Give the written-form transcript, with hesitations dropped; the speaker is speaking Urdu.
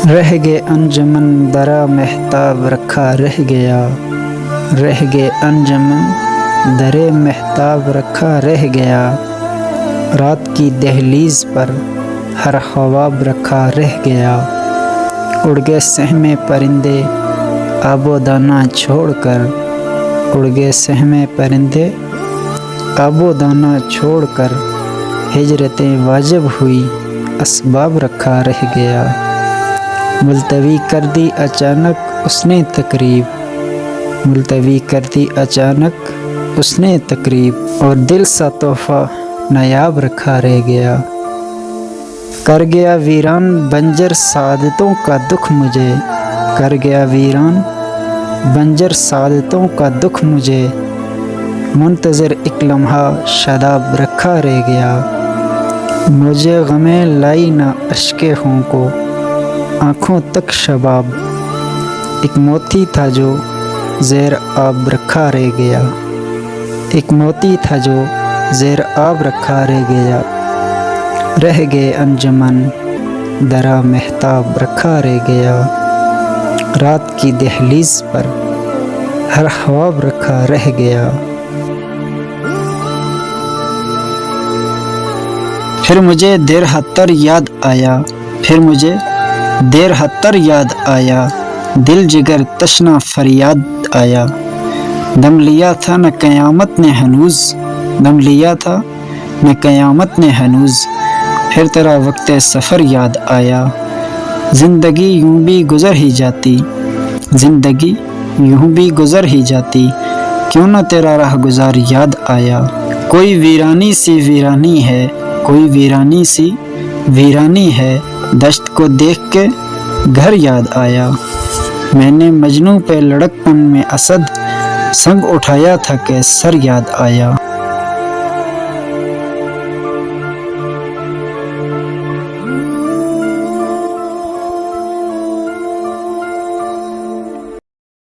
رہ گئے انجمن درا مہتاب رکھا رہ گیا، رہ گئے انجمن درے مہتاب رکھا رہ گیا، رات کی دہلیز پر ہر خواب رکھا رہ گیا، اڑ گئے سہمے پرندے آب و دانہ چھوڑ کر، اڑ گئے سہمے پرندے آب و دانہ چھوڑ کر، ہجرتیں واجب ہوئی اسباب رکھا رہ گیا، ملتوی کر دی اچانک اس نے تقریب، ملتوی کر دی اچانک اس نے تقریب، اور دل سا تحفہ نایاب رکھا رہ گیا، کر گیا ویران بنجر سعادتوں کا دکھ مجھے، کر گیا ویران بنجر سعادتوں کا دکھ مجھے، منتظر ایک لمحہ شاداب رکھا رہ گیا، مجھے غمیں لائی نہ اشک ہوں کو آنکھوں تک شباب، ایک موتی تھا جو زیر آب رکھا رہ گیا، ایک موتی تھا جو زیر آب رکھا رہ گیا، رہ گئے انجمن درا مہتاب رکھا رہ گیا، رات کی دہلیز پر ہر خواب رکھا رہ گیا۔ پھر مجھے دیر حتر یاد آیا، پھر مجھے دیر حتر یاد آیا، دل جگر تشنا فریاد آیا، دم لیا تھا نہ قیامت نے ہنوز، دم لیا تھا نہ قیامت نے ہنوز، پھر تیرا وقت سفر یاد آیا، زندگی یوں بھی گزر ہی جاتی، زندگی یوں بھی گزر ہی جاتی، کیوں نہ تیرا راہ گزار یاد آیا، کوئی ویرانی سی ویرانی ہے، کوئی ویرانی سی ویرانی ہے، دشت کو دیکھ کے گھر یاد آیا، میں نے مجنوں پہ لڑکپن میں اسد سنگ اٹھایا تھا کہ سر یاد آیا۔